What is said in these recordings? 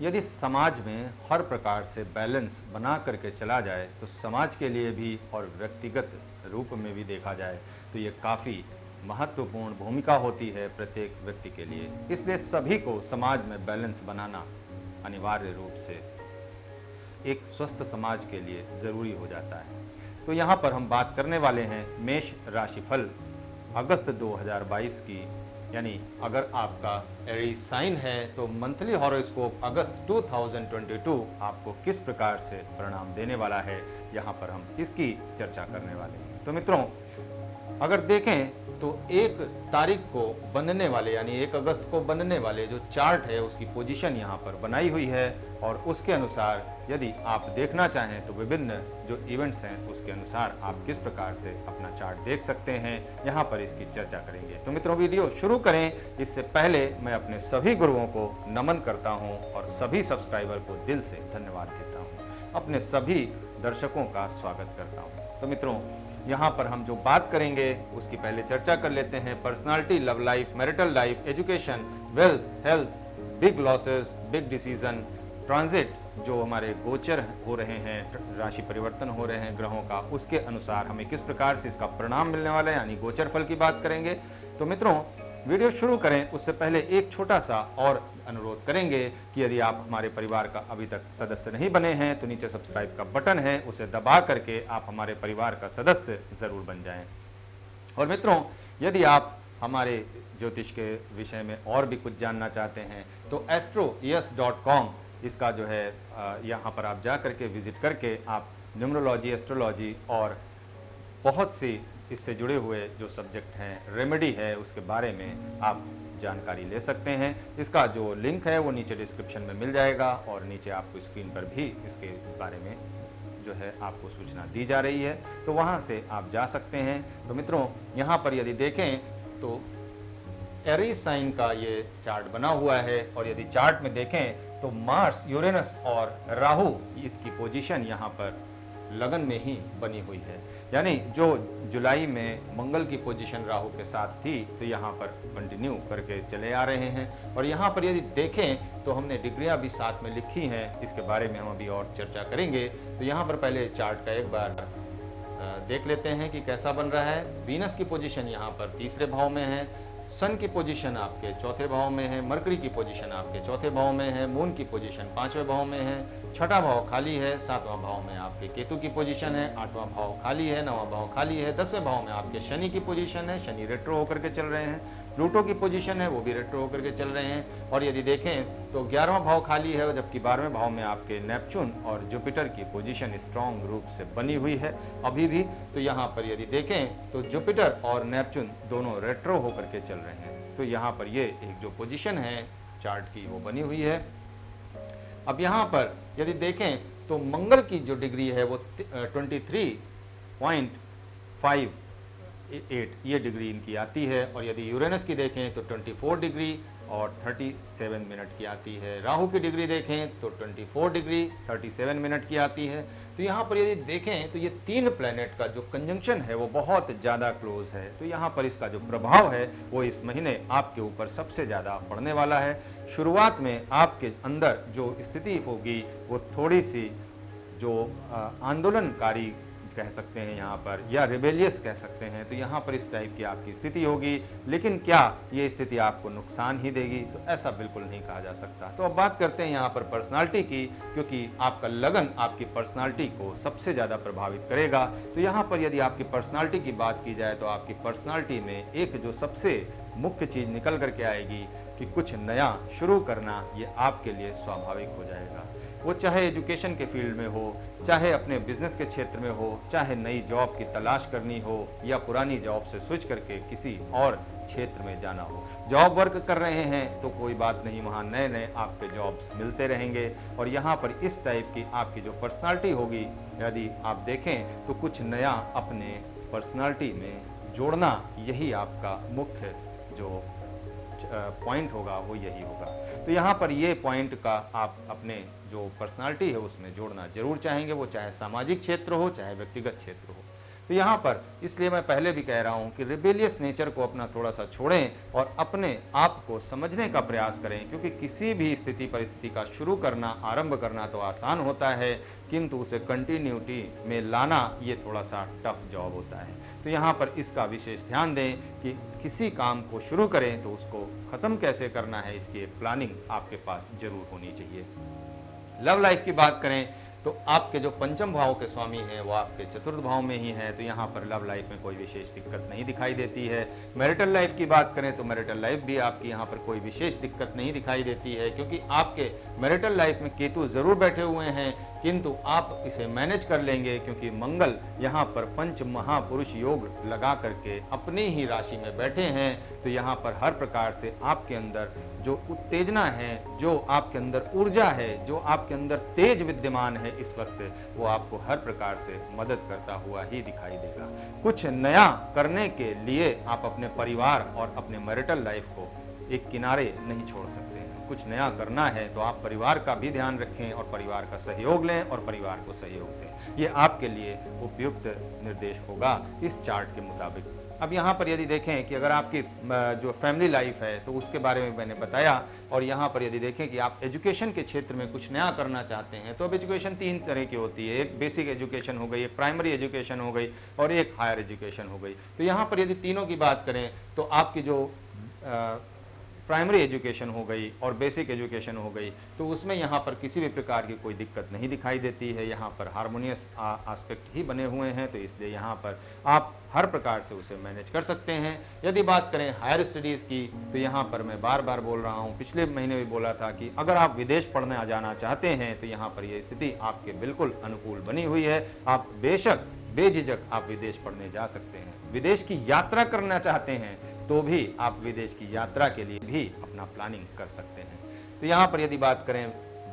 यदि समाज में हर प्रकार से बैलेंस बना करके चला जाए तो समाज के लिए भी और व्यक्तिगत रूप में भी देखा जाए तो ये काफ़ी महत्वपूर्ण भूमिका होती है प्रत्येक व्यक्ति के लिए। इसलिए सभी को समाज में बैलेंस बनाना अनिवार्य रूप से एक स्वस्थ समाज के लिए ज़रूरी हो जाता है। तो यहाँ पर हम बात करने वाले हैं मेष राशिफल अगस्त 2022 की, यानी अगर आपका एरीज साइन है तो मंथली हॉरोस्कोप अगस्त 2022 आपको किस प्रकार से परिणाम देने वाला है, यहाँ पर हम इसकी चर्चा करने वाले हैं। तो मित्रों, अगर देखें तो 1 तारीख को बनने वाले यानी 1 अगस्त को बनने वाले जो चार्ट है उसकी पोजीशन यहाँ पर बनाई हुई है, और उसके अनुसार यदि आप देखना चाहें तो विभिन्न जो इवेंट्स हैं उसके अनुसार आप किस प्रकार से अपना चार्ट देख सकते हैं, यहाँ पर इसकी चर्चा करेंगे। तो मित्रों, वीडियो शुरू करें इससे पहले मैं अपने सभी गुरुओं को नमन करता हूँ और सभी सब्सक्राइबर को दिल से धन्यवाद देता हूँ, अपने सभी दर्शकों का स्वागत करता हूँ। तो मित्रों, यहाँ पर हम जो बात करेंगे उसकी पहले चर्चा कर लेते हैं। Personality, love life, marital life, education, wealth, health, big losses, big decision, transit, जो हमारे गोचर हो रहे हैं, राशि परिवर्तन हो रहे हैं ग्रहों का, उसके अनुसार हमें किस प्रकार से इसका परिणाम मिलने वाला है यानी गोचर फल की बात करेंगे। तो मित्रों, वीडियो शुरू करें उससे पहले एक छोटा सा और अनुरोध करेंगे कि यदि आप हमारे परिवार का अभी तक सदस्य नहीं बने हैं तो नीचे सब्सक्राइब का बटन है, उसे दबा करके आप हमारे परिवार का सदस्य ज़रूर बन जाएं। और मित्रों, यदि आप हमारे ज्योतिष के विषय में और भी कुछ जानना चाहते हैं तो astroyes.com इसका जो है यहाँ पर आप जा करके विजिट करके आप न्यूमरोलॉजी, एस्ट्रोलॉजी और बहुत सी इससे जुड़े हुए जो सब्जेक्ट हैं, रेमेडी है, उसके बारे में आप जानकारी ले सकते हैं। इसका जो लिंक है वो नीचे डिस्क्रिप्शन में मिल जाएगा और नीचे आपको स्क्रीन पर भी इसके बारे में जो है आपको सूचना दी जा रही है, तो वहाँ से आप जा सकते हैं। तो मित्रों, यहाँ पर यदि देखें तो एरीज साइन का ये चार्ट बना हुआ है, और यदि चार्ट में देखें तो मार्स, यूरेनस और राहु इसकी पोजीशन यहाँ पर लगन में ही बनी हुई है, यानी जो जुलाई में मंगल की पोजीशन राहु के साथ थी तो यहाँ पर कंटिन्यू करके चले आ रहे हैं। और यहाँ पर यदि देखें तो हमने डिग्रियाँ भी साथ में लिखी हैं, इसके बारे में हम अभी और चर्चा करेंगे। तो यहाँ पर पहले चार्ट का एक बार देख लेते हैं कि कैसा बन रहा है। वीनस की पोजीशन यहाँ पर 3रे भाव में है, सन की पोजीशन आपके 4थे भाव में है, मरकरी की पोजीशन आपके 4थे भाव में है, मून की पोजीशन 5वें भाव में है, 6ठा भाव खाली है, 7वां भाव में आपके केतु की पोजीशन है, 8वां भाव खाली है, 9वां भाव खाली है, 10वें भाव में आपके शनि की पोजीशन है, शनि रेट्रो होकर के चल रहे हैं, प्लूटो की पोजीशन है वो भी रेट्रो होकर के चल रहे हैं। और यदि देखें तो 11वां भाव खाली है, जबकि 12वें भाव में आपके नेपच्यून और जुपिटर की पोजीशन स्ट्रॉन्ग रूप से बनी हुई है अभी भी। तो यहाँ पर यदि देखें तो जुपिटर और नेपच्यून दोनों रेट्रो होकर के चल रहे हैं। तो यहाँ पर ये एक जो पोजीशन है चार्ट की वो बनी हुई है। अब यहाँ पर यदि देखें तो मंगल की जो डिग्री है वो 23.58 ये डिग्री इनकी आती है, और यदि यूरेनस की देखें तो 24 डिग्री और 37 मिनट की आती है। राहु की डिग्री देखें तो 24 डिग्री 37 मिनट की आती है। तो यहाँ पर यदि देखें तो ये 3 प्लैनेट का जो कंजंक्शन है वो बहुत ज़्यादा क्लोज है। तो यहाँ पर इसका जो प्रभाव है वो इस महीने आपके ऊपर सबसे ज़्यादा पड़ने वाला है। शुरुआत में आपके अंदर जो स्थिति होगी वो थोड़ी सी जो आंदोलनकारी कह सकते हैं यहाँ पर, या रिबेलियस कह सकते हैं, तो यहाँ पर इस टाइप की आपकी स्थिति होगी। लेकिन क्या ये स्थिति आपको नुकसान ही देगी? तो ऐसा बिल्कुल नहीं कहा जा सकता। तो अब बात करते हैं यहाँ पर पर्सनालिटी की, क्योंकि आपका लगन आपकी पर्सनालिटी को सबसे ज़्यादा प्रभावित करेगा। तो यहाँ पर यदि आपकी पर्सनालिटी की बात की जाए तो आपकी पर्सनालिटी में एक जो सबसे मुख्य चीज़ निकल करके आएगी कि कुछ नया शुरू करना ये आपके लिए स्वाभाविक हो जाएगा। वो चाहे एजुकेशन के फील्ड में हो, चाहे अपने बिजनेस के क्षेत्र में हो, चाहे नई जॉब की तलाश करनी हो, या पुरानी जॉब से स्विच करके किसी और क्षेत्र में जाना हो। जॉब वर्क कर रहे हैं तो कोई बात नहीं, वहाँ नए नए आपके जॉब्स मिलते रहेंगे। और यहाँ पर इस टाइप की आपकी जो पर्सनालिटी होगी, यदि आप देखें तो कुछ नया अपने पर्सनालिटी में जोड़ना, यही आपका मुख्य जो पॉइंट होगा वो यही होगा। तो यहाँ पर ये पॉइंट का आप अपने जो पर्सनालिटी है उसमें जोड़ना जरूर चाहेंगे, वो चाहे सामाजिक क्षेत्र हो चाहे व्यक्तिगत क्षेत्र हो। तो यहाँ पर इसलिए मैं पहले भी कह रहा हूँ कि रिबेलियस नेचर को अपना थोड़ा सा छोड़ें और अपने आप को समझने का प्रयास करें, क्योंकि किसी भी स्थिति परिस्थिति का शुरू करना, आरंभ करना तो आसान होता है, किंतु उसे कंटिन्यूटी में लाना ये थोड़ा सा टफ जॉब होता है। तो यहाँ पर इसका विशेष ध्यान दें कि किसी काम को शुरू करें तो उसको ख़त्म कैसे करना है, इसकी एक प्लानिंग आपके पास जरूर होनी चाहिए। लव लाइफ की बात करें तो आपके जो पंचम भाव के स्वामी हैं वो आपके चतुर्थ भाव में ही हैं, तो यहाँ पर लव लाइफ में कोई विशेष दिक्कत नहीं दिखाई देती है। मैरिटल लाइफ की बात करें तो मैरिटल लाइफ भी आपकी यहाँ पर कोई विशेष दिक्कत नहीं दिखाई देती है, क्योंकि आपके मैरिटल लाइफ में केतु जरूर बैठे हुए हैं, किंतु आप इसे मैनेज कर लेंगे, क्योंकि मंगल यहाँ पर पंच महापुरुष योग लगा करके अपनी ही राशि में बैठे हैं। तो यहाँ पर हर प्रकार से आपके अंदर जो उत्तेजना है, जो आपके अंदर ऊर्जा है, जो आपके अंदर तेज विद्यमान है इस वक्त, वो आपको हर प्रकार से मदद करता हुआ ही दिखाई देगा। कुछ नया करने के लिए आप अपने परिवार और अपने मैरिटल लाइफ को एक किनारे नहीं छोड़ सकते हैं। कुछ नया करना है तो आप परिवार का भी ध्यान रखें और परिवार का सहयोग लें और परिवार को सहयोग दें। ये आपके लिए उपयुक्त निर्देश होगा इस चार्ट के मुताबिक। अब यहाँ पर यदि देखें कि अगर आपकी जो फैमिली लाइफ है तो उसके बारे में मैंने बताया, और यहाँ पर यदि देखें कि आप एजुकेशन के क्षेत्र में कुछ नया करना चाहते हैं तो अब एजुकेशन तीन तरह की होती है। एक बेसिक एजुकेशन हो गई, एक प्राइमरी एजुकेशन हो गई और एक हायर एजुकेशन हो गई। तो यहाँ पर यदि तीनों की बात करें तो आपकी जो प्राइमरी एजुकेशन हो गई और बेसिक एजुकेशन हो गई तो उसमें यहाँ पर किसी भी प्रकार की कोई दिक्कत नहीं दिखाई देती है। यहाँ पर हार्मोनियस एस्पेक्ट ही बने हुए हैं, तो इसलिए यहाँ पर आप हर प्रकार से उसे मैनेज कर सकते हैं। यदि बात करें हायर स्टडीज़ की तो यहाँ पर मैं बार बार बोल रहा हूँ, पिछले महीने भी बोला था कि अगर आप विदेश पढ़ने जाना चाहते हैं तो यहाँ पर ये स्थिति आपके बिल्कुल अनुकूल बनी हुई है। आप बेशक बेझिझक आप विदेश पढ़ने जा सकते हैं। विदेश की यात्रा करना चाहते हैं तो भी आप विदेश की यात्रा के लिए भी अपना प्लानिंग कर सकते हैं। तो यहाँ पर यदि बात करें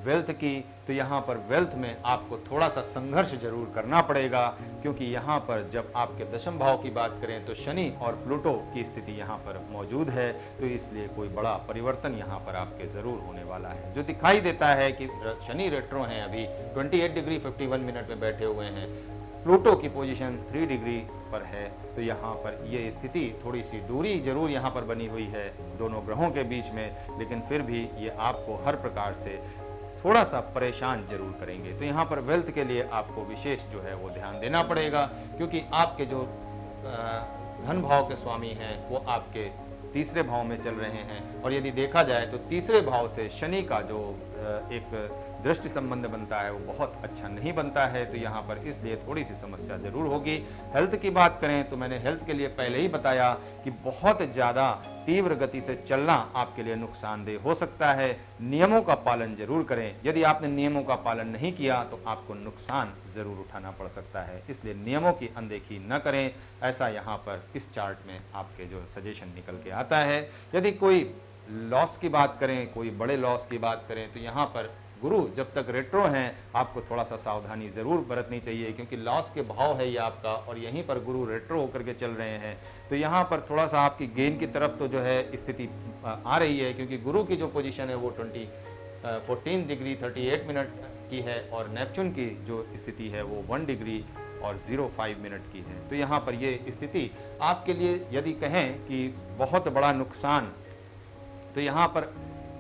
वेल्थ की तो यहाँ पर वेल्थ में आपको थोड़ा सा संघर्ष जरूर करना पड़ेगा, क्योंकि यहाँ पर जब आपके दशम भाव की बात करें तो शनि और प्लूटो की स्थिति यहाँ पर मौजूद है, तो इसलिए कोई बड़ा परिवर्तन यहाँ पर आपके ज़रूर होने वाला है। जो दिखाई देता है कि शनि रेट्रो हैं, अभी 28 डिग्री 51 मिनट में बैठे हुए हैं, प्लूटो की पोजीशन 3 डिग्री पर है, तो यहाँ पर ये स्थिति थोड़ी सी दूरी जरूर यहाँ पर बनी हुई है दोनों ग्रहों के बीच में, लेकिन फिर भी ये आपको हर प्रकार से थोड़ा सा परेशान जरूर करेंगे। तो यहाँ पर वेल्थ के लिए आपको विशेष जो है वो ध्यान देना पड़ेगा, क्योंकि आपके जो धन भाव के स्वामी हैं वो आपके तीसरे भाव में चल रहे हैं, और यदि देखा जाए तो तीसरे भाव से शनि का जो एक दृष्टि संबंध बनता है वो बहुत अच्छा नहीं बनता है, तो यहाँ पर इसलिए थोड़ी सी समस्या जरूर होगी। हेल्थ की बात करें तो मैंने हेल्थ के लिए पहले ही बताया कि बहुत ज़्यादा तीव्र गति से चलना आपके लिए नुकसानदेह हो सकता है। नियमों का पालन जरूर करें, यदि आपने नियमों का पालन नहीं किया तो आपको नुकसान जरूर उठाना पड़ सकता है, इसलिए नियमों की अनदेखी न करें। ऐसा यहाँ पर इस चार्ट में आपके जो सजेशन निकल के आता है। यदि कोई लॉस की बात करें, कोई बड़े लॉस की बात करें, तो यहाँ पर गुरु जब तक रेट्रो हैं आपको थोड़ा सा सावधानी जरूर बरतनी चाहिए, क्योंकि लॉस के भाव है ये आपका, और यहीं पर गुरु रेट्रो होकर के चल रहे हैं, तो यहाँ पर थोड़ा सा आपकी गेन की तरफ तो जो है स्थिति आ रही है, क्योंकि गुरु की जो पोजीशन है वो 14 डिग्री 38 मिनट की है, और नेपच्यून की जो स्थिति है वो 1 डिग्री और 05 मिनट की है। तो यहाँ पर ये स्थिति आपके लिए यदि कहें कि बहुत बड़ा नुकसान, तो यहाँ पर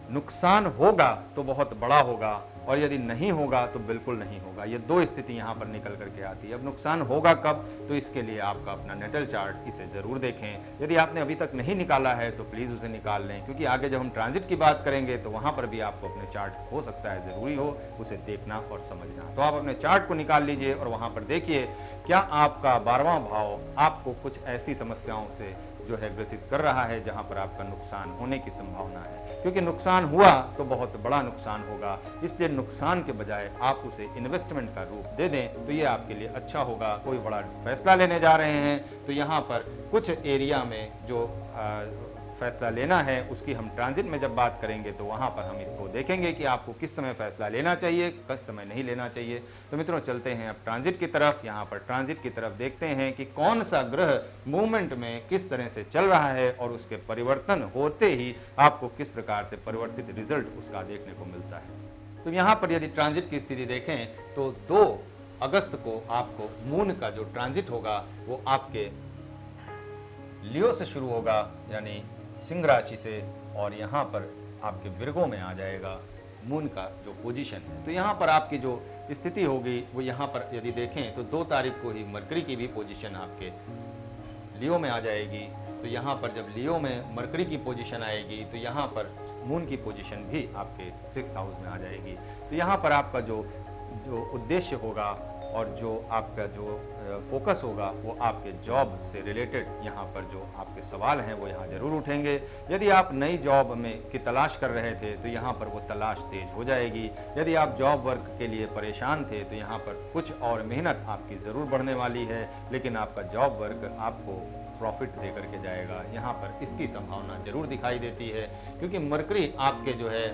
नुकसान होगा तो बहुत बड़ा होगा, और यदि नहीं होगा तो बिल्कुल नहीं होगा। ये दो स्थिति यहाँ पर निकल करके आती है। अब नुकसान होगा कब, तो इसके लिए आपका अपना नेटल चार्ट इसे ज़रूर देखें। यदि आपने अभी तक नहीं निकाला है तो प्लीज़ उसे निकाल लें, क्योंकि आगे जब हम ट्रांजिट की बात करेंगे तो वहाँ पर भी आपको अपने चार्ट हो सकता है ज़रूरी हो उसे देखना और समझना। तो आप अपने चार्ट को निकाल लीजिए और वहाँ पर देखिए क्या आपका 12वां भाव आपको कुछ ऐसी समस्याओं से जो है ग्रसित कर रहा है जहाँ पर आपका नुकसान होने की संभावना है, क्योंकि नुकसान हुआ तो बहुत बड़ा नुकसान होगा। इसलिए नुकसान के बजाय आप उसे इन्वेस्टमेंट का रूप दे दें तो ये आपके लिए अच्छा होगा। कोई बड़ा फैसला लेने जा रहे हैं तो यहाँ पर कुछ एरिया में जो फैसला लेना है उसकी हम ट्रांजिट में जब बात करेंगे तो वहाँ पर हम इसको देखेंगे कि आपको किस समय फैसला लेना चाहिए, किस समय नहीं लेना चाहिए। तो मित्रों चलते हैं अब ट्रांजिट की तरफ। यहाँ पर ट्रांजिट की तरफ देखते हैं कि कौन सा ग्रह मूवमेंट में किस तरह से चल रहा है और उसके परिवर्तन होते ही आपको किस प्रकार से परिवर्तित रिजल्ट उसका देखने को मिलता है। तो यहाँ पर यदि ट्रांजिट की स्थिति देखें तो 2 अगस्त को आपको मून का जो ट्रांजिट होगा वो आपके लियो से शुरू होगा, यानी सिंह राशि से, और यहाँ पर आपके विर्गो में आ जाएगा मून का जो पोजीशन है। तो यहाँ पर आपकी जो स्थिति होगी वो यहाँ पर यदि देखें तो 2 तारीख को ही मरकरी की भी पोजीशन आपके लियो में आ जाएगी। तो यहाँ पर जब लियो में मरकरी की पोजीशन आएगी तो यहाँ पर मून की पोजीशन भी आपके 6th हाउस में आ जाएगी। तो यहाँ पर आपका जो उद्देश्य होगा और जो आपका जो फोकस होगा वो आपके जॉब से रिलेटेड यहाँ पर जो आपके सवाल हैं वो यहाँ ज़रूर उठेंगे। यदि आप नई जॉब में की तलाश कर रहे थे तो यहाँ पर वो तलाश तेज हो जाएगी। यदि आप जॉब वर्क के लिए परेशान थे तो यहाँ पर कुछ और मेहनत आपकी ज़रूर बढ़ने वाली है, लेकिन आपका जॉब वर्क आपको प्रॉफिट दे करके जाएगा। यहाँ पर इसकी संभावना जरूर दिखाई देती है, क्योंकि मरकरी आपके जो है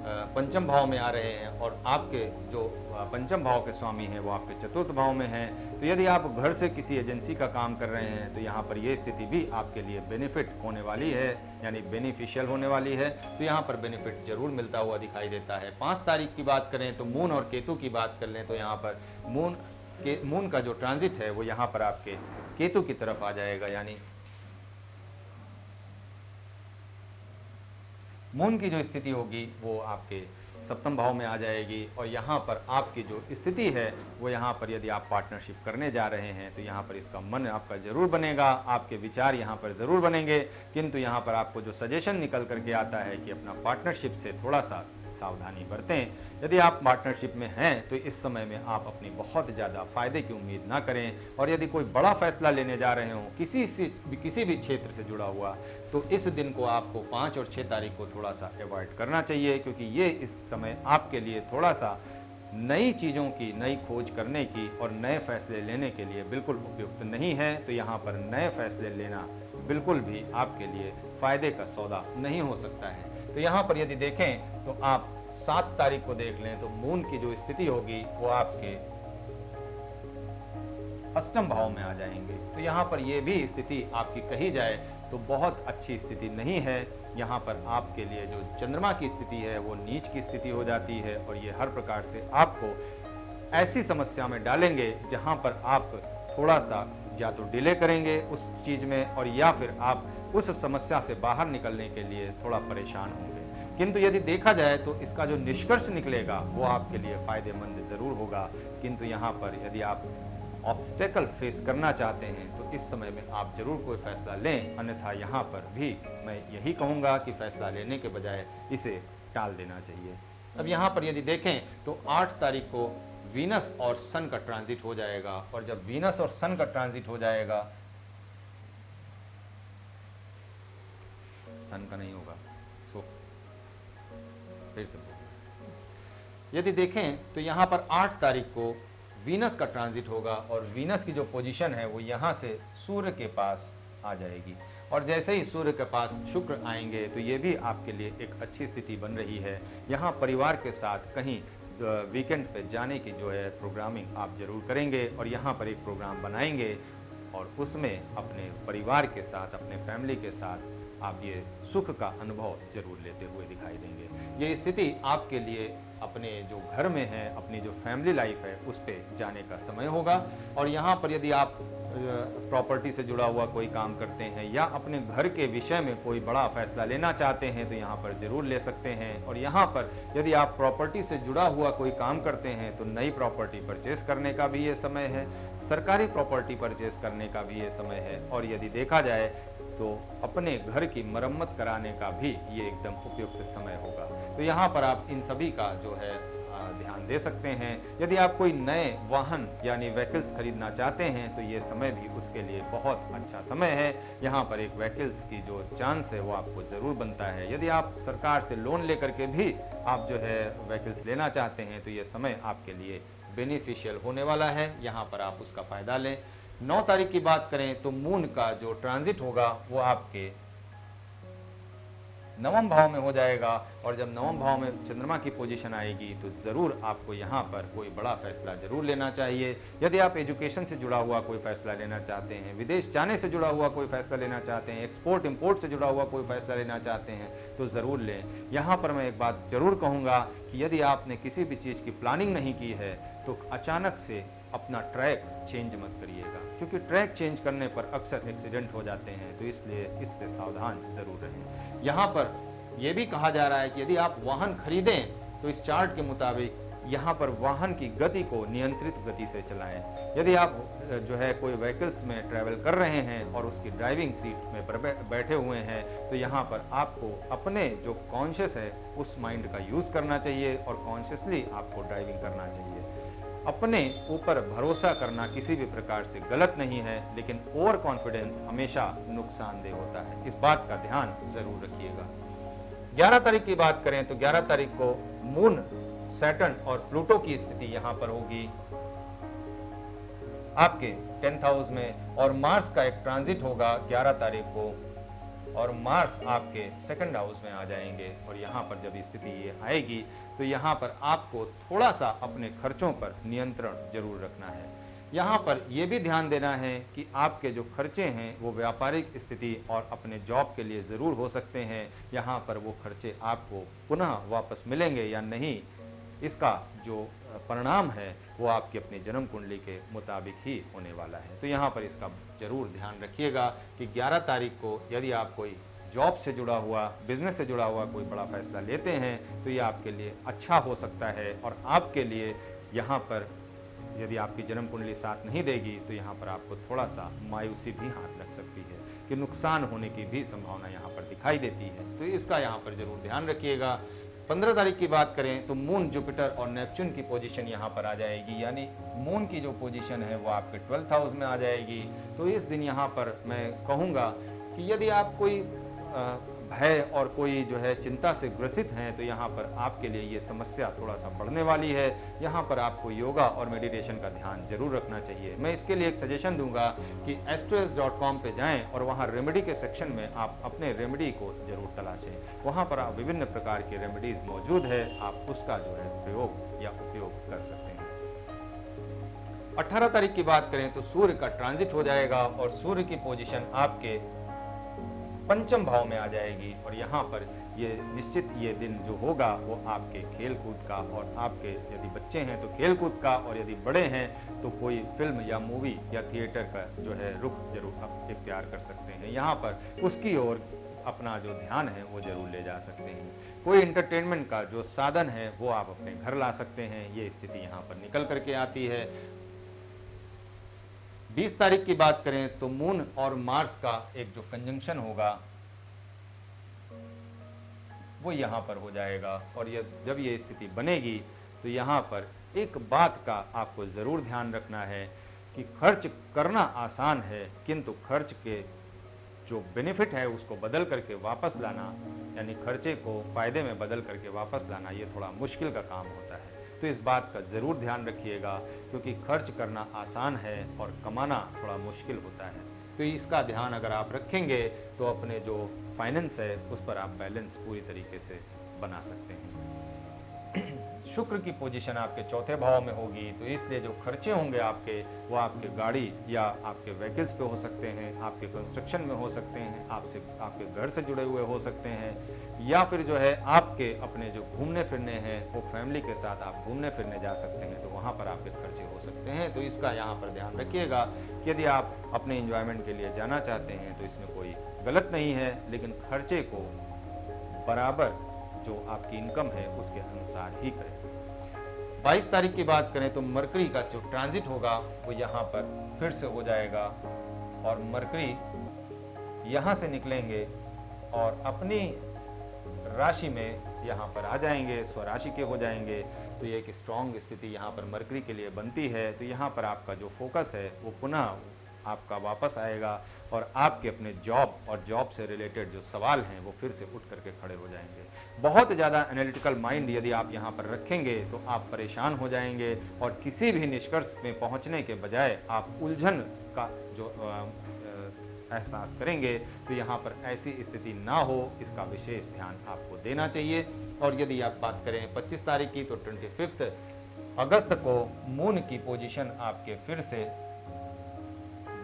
पंचम भाव में आ रहे हैं और आपके जो पंचम भाव के स्वामी हैं वो आपके 4th भाव में हैं। तो यदि आप घर से किसी एजेंसी का काम कर रहे हैं तो यहाँ पर ये स्थिति भी आपके लिए बेनिफिट होने वाली है, यानी बेनिफिशियल होने वाली है। तो यहाँ पर बेनिफिट जरूर मिलता हुआ दिखाई देता है। 5 तारीख की बात करें तो मून और केतु की बात कर लें तो यहाँ पर मून का जो ट्रांजिट है वो यहाँ पर आपके केतु की तरफ आ जाएगा, यानी मून की जो स्थिति होगी वो आपके 7th भाव में आ जाएगी। और यहाँ पर आपकी जो स्थिति है वो यहाँ पर यदि आप पार्टनरशिप करने जा रहे हैं तो यहाँ पर इसका मन आपका ज़रूर बनेगा, आपके विचार यहाँ पर ज़रूर बनेंगे, किंतु यहाँ पर आपको जो सजेशन निकल करके आता है कि अपना पार्टनरशिप से थोड़ा सा सावधानी बरतें। यदि आप पार्टनरशिप में हैं तो इस समय में आप अपनी बहुत ज़्यादा फायदे की उम्मीद ना करें। और यदि कोई बड़ा फैसला लेने जा रहे हों किसी भी क्षेत्र से जुड़ा हुआ, तो इस दिन को आपको 5 और 6 तारीख को थोड़ा सा अवॉइड करना चाहिए, क्योंकि ये इस समय आपके लिए थोड़ा सा नई चीज़ों की नई खोज करने की और नए फैसले लेने के लिए बिल्कुल उपयुक्त नहीं है। तो यहाँ पर नए फैसले लेना बिल्कुल भी आपके लिए फ़ायदे का सौदा नहीं हो सकता है। तो यहाँ पर यदि देखें तो आप 7 तारीख को देख लें तो मून की जो स्थिति होगी वो आपके 8th भाव में आ जाएंगे। तो यहाँ पर ये भी स्थिति आपकी कही जाए तो बहुत अच्छी स्थिति नहीं है। यहाँ पर आपके लिए जो चंद्रमा की स्थिति है वो नीच की स्थिति हो जाती है, और ये हर प्रकार से आपको ऐसी समस्या में डालेंगे जहाँ पर आप थोड़ा सा या तो डिले करेंगे उस चीज़ में, और या फिर आप उस समस्या से बाहर निकलने के लिए थोड़ा परेशान होंगे। किंतु यदि देखा जाए तो इसका जो निष्कर्ष निकलेगा वो आपके लिए फ़ायदेमंद ज़रूर होगा। किंतु यहाँ पर यदि आप ऑब्स्टेकल फेस करना चाहते हैं तो इस समय में आप जरूर कोई फैसला लें, अन्यथा यहाँ पर भी मैं यही कहूँगा कि फैसला लेने के बजाय इसे टाल देना चाहिए। अब यहाँ पर यदि देखें तो 8 तारीख को वीनस और सन का ट्रांजिट हो जाएगा, और जब वीनस और सन का ट्रांजिट हो जाएगा, सन का नहीं होगा, सो फिर से यदि देखें तो यहाँ पर 8 तारीख को वीनस का ट्रांजिट होगा, और वीनस की जो पोजीशन है वो यहाँ से सूर्य के पास आ जाएगी, और जैसे ही सूर्य के पास शुक्र आएंगे तो ये भी आपके लिए एक अच्छी स्थिति बन रही है। यहाँ परिवार के साथ कहीं वीकेंड पे जाने की जो है प्रोग्रामिंग आप जरूर करेंगे, और यहाँ पर एक प्रोग्राम बनाएंगे और उसमें अपने परिवार के साथ, अपने फैमिली के साथ आप ये सुख का अनुभव जरूर लेते हुए दिखाई देंगे। ये स्थिति आपके लिए अपने जो घर में है, अपनी जो फैमिली लाइफ है उस पे जाने का समय होगा। और यहाँ पर यदि आप प्रॉपर्टी से जुड़ा हुआ कोई काम करते हैं या अपने घर के विषय में कोई बड़ा फैसला लेना चाहते हैं तो यहाँ पर ज़रूर ले सकते हैं। और यहाँ पर यदि आप प्रॉपर्टी से जुड़ा हुआ कोई काम करते हैं तो नई प्रॉपर्टी परचेस करने का भी ये समय है, सरकारी प्रॉपर्टी परचेस करने का भी ये समय है, और यदि देखा जाए तो अपने घर की मरम्मत कराने का भी ये एकदम उपयुक्त समय होगा। तो यहाँ पर आप इन सभी का जो है ध्यान दे सकते हैं। यदि आप कोई नए वाहन यानी व्हीकल्स खरीदना चाहते हैं तो ये समय भी उसके लिए बहुत अच्छा समय है। यहाँ पर एक व्हीकल्स की जो चांस है वो आपको ज़रूर बनता है। यदि आप सरकार से लोन लेकर के भी आप जो है व्हीकल्स लेना चाहते हैं तो ये समय आपके लिए बेनिफिशियल होने वाला है, यहाँ पर आप उसका फ़ायदा लें। 9 तारीख की बात करें तो मून का जो ट्रांजिट होगा वो आपके 9वें भाव में हो जाएगा, और जब 9वें भाव में चंद्रमा की पोजीशन आएगी तो ज़रूर आपको यहाँ पर कोई बड़ा फैसला ज़रूर लेना चाहिए। यदि आप एजुकेशन से जुड़ा हुआ कोई फैसला लेना चाहते हैं, विदेश जाने से जुड़ा हुआ कोई फैसला लेना चाहते हैं, एक्सपोर्ट इंपोर्ट से जुड़ा हुआ कोई फैसला लेना चाहते हैं तो ज़रूर लें। यहाँ पर मैं एक बात ज़रूर कहूँगा कि यदि आपने किसी भी चीज़ की प्लानिंग नहीं की है तो अचानक से अपना ट्रैक चेंज मत करिएगा, क्योंकि ट्रैक चेंज करने पर अक्सर एक्सीडेंट हो जाते हैं, तो इसलिए इससे सावधान ज़रूर रहें। यहाँ पर यह भी कहा जा रहा है कि यदि आप वाहन खरीदें तो इस चार्ट के मुताबिक यहाँ पर वाहन की गति को नियंत्रित गति से चलाएं। यदि आप जो है कोई व्हीकल्स में ट्रैवल कर रहे हैं और उसकी ड्राइविंग सीट में बैठे हुए हैं, तो यहाँ पर आपको अपने जो कॉन्शियस है उस माइंड का यूज़ करना चाहिए और कॉन्शियसली आपको ड्राइविंग करना चाहिए। अपने ऊपर भरोसा करना किसी भी प्रकार से गलत नहीं है, लेकिन ओवर कॉन्फिडेंस हमेशा नुकसानदेह होता है। इस बात का ध्यान जरूर रखिएगा। 11 तारीख की बात करें तो 11 तारीख को मून, सैटर्न और प्लूटो की स्थिति यहाँ पर होगी आपके 10th हाउस में, और मार्स का एक ट्रांजिट होगा 11 तारीख को, और मार्स आपके 2nd हाउस में आ जाएंगे। और यहाँ पर जब स्थिति ये आएगी तो यहाँ पर आपको थोड़ा सा अपने खर्चों पर नियंत्रण जरूर रखना है। यहाँ पर यह भी ध्यान देना है कि आपके जो खर्चे हैं वो व्यापारिक स्थिति और अपने जॉब के लिए ज़रूर हो सकते हैं। यहाँ पर वो खर्चे आपको पुनः वापस मिलेंगे या नहीं, इसका जो परिणाम है वो आपकी अपनी जन्म कुंडली के मुताबिक ही होने वाला है। तो यहाँ पर इसका जरूर ध्यान रखिएगा कि 11 तारीख को यदि आप कोई जॉब से जुड़ा हुआ, बिजनेस से जुड़ा हुआ कोई बड़ा फैसला लेते हैं तो ये आपके लिए अच्छा हो सकता है। और आपके लिए यहाँ पर यदि आपकी जन्म कुंडली साथ नहीं देगी तो यहाँ पर आपको थोड़ा सा मायूसी भी हाथ लग सकती है कि नुकसान होने की भी संभावना यहाँ पर दिखाई देती है। तो इसका यहाँ पर जरूर ध्यान रखिएगा। 15 तारीख की बात करें तो मून, जुपिटर और नेपच्यून की पोजीशन यहाँ पर आ जाएगी, यानी मून की जो पोजीशन है वो आपके 12th हाउस में आ जाएगी। तो इस दिन यहाँ पर मैं कहूँगा कि यदि आप कोई भय और कोई जो है चिंता से ग्रसित हैं तो यहाँ पर आपके लिए ये समस्या थोड़ा सा बढ़ने वाली है। यहाँ पर आपको योगा और मेडिटेशन का ध्यान जरूर रखना चाहिए। मैं इसके लिए एक सजेशन दूंगा कि astros.com पे जाएं और वहाँ रेमेडी के सेक्शन में आप अपने रेमेडी को जरूर तलाशें। वहाँ पर आप विभिन्न प्रकार की रेमेडीज मौजूद है, आप उसका जो है प्रयोग या उपयोग कर सकते हैं। 18 तारीख की बात करें तो सूर्य का ट्रांजिट हो जाएगा और सूर्य की पोजीशन आपके 5th भाव में आ जाएगी। और यहाँ पर ये निश्चित ये दिन जो होगा वो आपके खेल कूद का, और आपके यदि बच्चे हैं तो खेल कूद का, और यदि बड़े हैं तो कोई फिल्म या मूवी या थिएटर का जो है रुख जरूर आप इख्तियार कर सकते हैं। यहाँ पर उसकी ओर अपना जो ध्यान है वो जरूर ले जा सकते हैं। कोई इंटरटेनमेंट का जो साधन है वो आप अपने घर ला सकते हैं। ये स्थिति यहाँ पर निकल करके आती है। 20 तारीख की बात करें तो मून और मार्स का एक जो कंजंक्शन होगा वो यहाँ पर हो जाएगा। और जब ये स्थिति बनेगी तो यहाँ पर एक बात का आपको ज़रूर ध्यान रखना है कि खर्च करना आसान है, किंतु खर्च के जो बेनिफिट है उसको बदल करके वापस लाना, यानी खर्चे को फ़ायदे में बदल करके वापस लाना, ये थोड़ा मुश्किल का काम होता है। तो इस बात का ज़रूर ध्यान रखिएगा, क्योंकि खर्च करना आसान है और कमाना थोड़ा मुश्किल होता है। तो इसका ध्यान अगर आप रखेंगे तो अपने जो फाइनेंस है उस पर आप बैलेंस पूरी तरीके से बना सकते हैं। शुक्र की पोजीशन आपके 4th भाव में होगी, तो इसलिए जो खर्चे होंगे आपके वो आपके गाड़ी या आपके व्हीकल्स पे हो सकते हैं, आपके कंस्ट्रक्शन में हो सकते हैं, आपके घर से जुड़े हुए हो सकते हैं, या फिर जो है आपके अपने जो घूमने फिरने हैं वो फैमिली के साथ आप घूमने फिरने जा सकते हैं, तो वहाँ पर आपके खर्चे हो सकते हैं। तो इसका यहाँ पर ध्यान रखिएगा कि यदि आप अपने इंजॉयमेंट के लिए जाना चाहते हैं तो इसमें कोई गलत नहीं है, लेकिन खर्चे को बराबर जो आपकी इनकम है उसके अनुसार ही करें। 22 तारीख की बात करें तो मरकरी का जो ट्रांजिट होगा वो यहाँ पर फिर से हो जाएगा, और मरकरी यहाँ से निकलेंगे और अपनी राशि में यहाँ पर आ जाएंगे, स्वराशि के हो जाएंगे। तो ये एक स्ट्रॉन्ग स्थिति यहाँ पर मरकरी के लिए बनती है। तो यहाँ पर आपका जो फोकस है वो पुनः आपका वापस आएगा, और आपके अपने जॉब और जॉब से रिलेटेड जो सवाल हैं वो फिर से उठ करके खड़े हो जाएंगे। बहुत ज़्यादा एनालिटिकल माइंड यदि आप यहाँ पर रखेंगे तो आप परेशान हो जाएंगे, और किसी भी निष्कर्ष में पहुँचने के बजाय आप उलझन का जो एहसास करेंगे। तो यहाँ पर ऐसी स्थिति ना हो, इसका विशेष ध्यान आपको देना चाहिए। और यदि आप बात करें 25 तारीख की तो 25 अगस्त को मून की पोजीशन आपके फिर से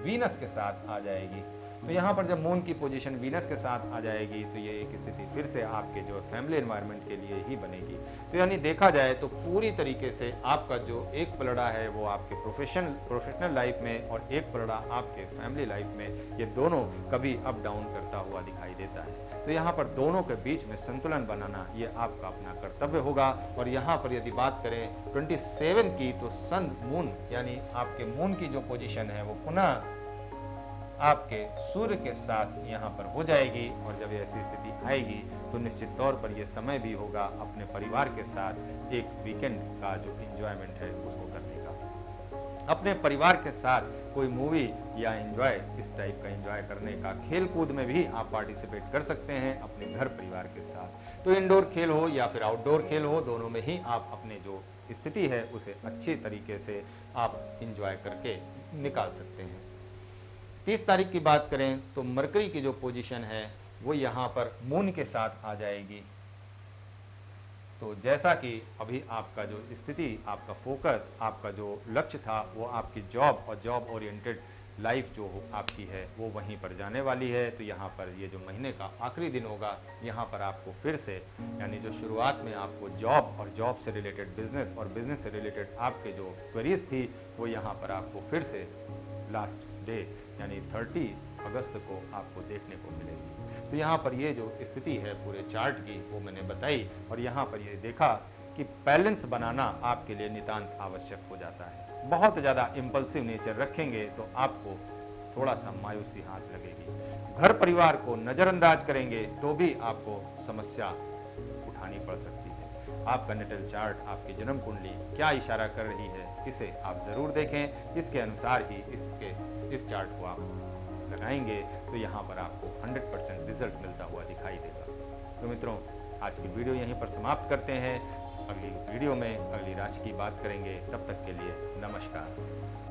वीनस के साथ आ जाएगी। तो यहाँ पर जब मून की पोजीशन वीनस के साथ आ जाएगी तो ये एक स्थिति फिर से आपके जो फैमिली एनवायरनमेंट के लिए ही बनेगी। तो यानी देखा जाए तो पूरी तरीके से आपका जो एक पलड़ा है वो आपके प्रोफेशनल लाइफ में और एक पलड़ा आपके फैमिली लाइफ में, ये दोनों कभी अप डाउन करता हुआ दिखाई देता है। तो यहाँ पर दोनों के बीच में संतुलन बनाना ये आपका अपना कर्तव्य होगा। और यहाँ पर यदि बात करें 27 की तो सन मून यानी आपके मून की जो पोजीशन है वो पुनः आपके सूर्य के साथ यहाँ पर हो जाएगी। और जब ऐसी स्थिति आएगी तो निश्चित तौर पर यह समय भी होगा अपने परिवार के साथ एक वीकेंड का जो एंजॉयमेंट है उसको करने का, अपने परिवार के साथ कोई मूवी या एंजॉय, इस टाइप का एंजॉय करने का। खेल कूद में भी आप पार्टिसिपेट कर सकते हैं अपने घर परिवार के साथ। तो इंडोर खेल हो या फिर आउटडोर खेल हो, दोनों में ही आप अपने जो स्थिति है उसे अच्छी तरीके से आप एंजॉय करके निकाल सकते हैं। 30 तारीख की बात करें तो मरकरी की जो पोजीशन है वो यहाँ पर मून के साथ आ जाएगी। तो जैसा कि अभी आपका जो स्थिति, आपका फोकस, आपका जो लक्ष्य था वो आपकी जॉब और जॉब ओरिएंटेड लाइफ जो आपकी है वो वहीं पर जाने वाली है। तो यहाँ पर ये जो महीने का आखिरी दिन होगा, यहाँ पर आपको फिर से यानी जो शुरुआत में आपको जॉब और जॉब से रिलेटेड बिजनेस और बिजनेस से रिलेटेड आपके जो क्वेरीज थी वो यहाँ पर आपको फिर से लास्ट डे यानी 30 अगस्त को आपको देखने को मिलेगी। तो यहाँ पर ये जो स्थिति है पूरे चार्ट की वो मैंने बताई। और यहाँ पर ये देखा कि बैलेंस बनाना आपके लिए नितांत आवश्यक हो जाता है। बहुत ज़्यादा इम्पल्सिव नेचर रखेंगे तो आपको थोड़ा सा मायूसी हाथ लगेगी। घर परिवार को नज़रअंदाज करेंगे तो भी आपको समस्या उठानी पड़ सकती है। आपका नेटल चार्ट, आपकी जन्म कुंडली क्या इशारा कर रही है इसे आप ज़रूर देखें। इसके अनुसार ही इस चार्ट को आप लगाएंगे तो यहाँ पर आपको 100% रिजल्ट मिलता हुआ दिखाई देगा। तो मित्रों, आज की वीडियो यहीं पर समाप्त करते हैं। अगली वीडियो में अगली राशि की बात करेंगे। तब तक के लिए नमस्कार।